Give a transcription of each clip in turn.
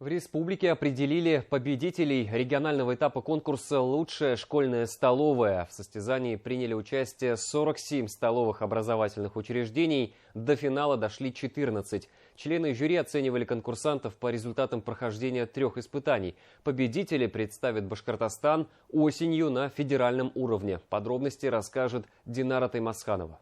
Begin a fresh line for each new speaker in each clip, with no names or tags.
В республике определили победителей регионального этапа конкурса «Лучшая школьная столовая». В состязании приняли участие 47 столовых образовательных учреждений. До финала дошли 14. Члены жюри оценивали конкурсантов по результатам прохождения 3 испытаний. Победители представит Башкортостан осенью на федеральном уровне. Подробности расскажет Динара Таймасханова.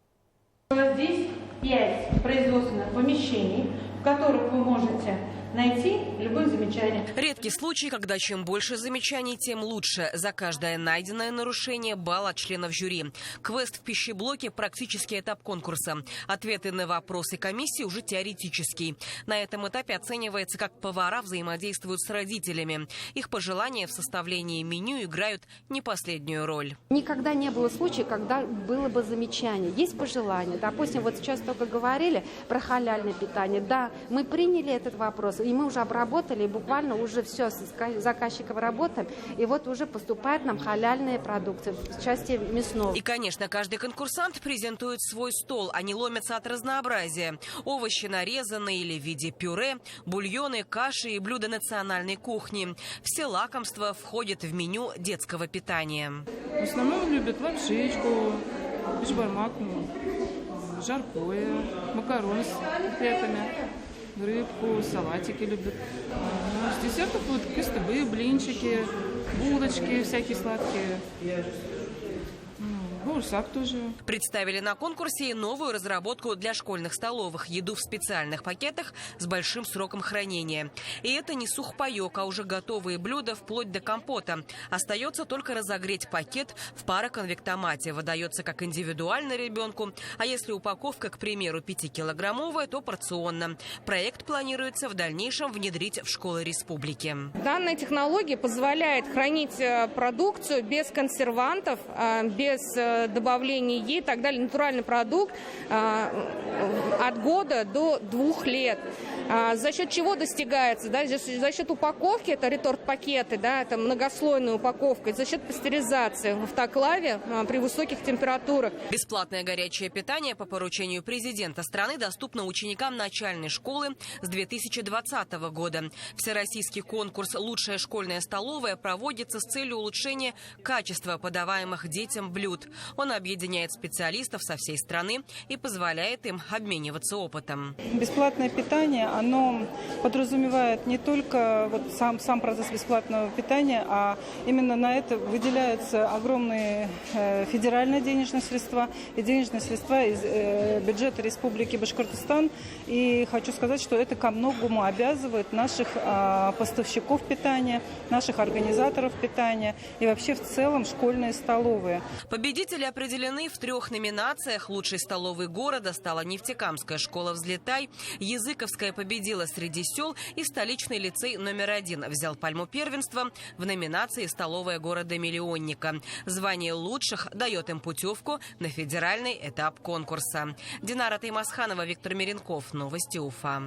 Здесь 5 производственных помещений, в которых вы можете найти любые замечания.
Редкий случай, когда чем больше замечаний, тем лучше. За каждое найденное нарушение балл от членов жюри. Квест в пищеблоке – практический этап конкурса. Ответы на вопросы комиссии уже теоретический. На этом этапе оценивается, как повара взаимодействуют с родителями. Их пожелания в составлении меню играют не последнюю роль.
Никогда не было случая, когда было бы замечание. Есть пожелания. Допустим, вот сейчас только говорили про халяльное питание. Да, мы приняли этот вопрос. И мы уже обработали, и буквально уже все с заказчиком работаем. И вот уже поступает нам халяльные продукты в части мясного.
И, конечно, каждый конкурсант презентует свой стол. Они ломятся от разнообразия. Овощи нарезанные или в виде пюре, бульоны, каши и блюда национальной кухни. Все лакомства входят в меню детского питания.
В основном любят лапшичку, бешбармак, жаркое, макароны с конфетами. Рыбку, салатики любят. С десертов вот кыстыбы, блинчики, булочки всякие сладкие. Бурсак тоже.
Представили на конкурсе новую разработку для школьных столовых. Еду в специальных пакетах с большим сроком хранения. И это не сухпайок, а уже готовые блюда вплоть до компота. Остается только разогреть пакет в пароконвектомате. Выдается как индивидуально ребенку. А если упаковка, к примеру, 5-килограммовая, то порционно. Проект планируется в дальнейшем внедрить в школы республики.
Данная технология позволяет хранить продукцию без консервантов, без добавления ей и так далее. Натуральный продукт от года до 2 лет. За счет чего достигается? Да, за счет упаковки, это реторт-пакеты, да, это многослойная упаковка, и за счет пастеризации в автоклаве при высоких температурах.
Бесплатное горячее питание по поручению президента страны доступно ученикам начальной школы с 2020 года. Всероссийский конкурс «Лучшая школьная столовая» проводится с целью улучшения качества подаваемых детям блюд. Он объединяет специалистов со всей страны и позволяет им обмениваться опытом.
Бесплатное питание, оно подразумевает не только вот сам процесс бесплатного питания, а именно на это выделяются огромные федеральные денежные средства и денежные средства из бюджета Республики Башкортостан. И хочу сказать, что это ко многому обязывает наших поставщиков питания, наших организаторов питания и вообще в целом школьные столовые.
Победители определены в 3 номинациях. Лучшей столовой города стала Нефтекамская школа «Взлетай», Языковская победила среди сел и столичный лицей номер 1 взял пальму первенства в номинации «Столовая города-миллионника». Звание лучших дает им путевку на федеральный этап конкурса. Динара Таймасханова, Виктор Миренков. Новости Уфа.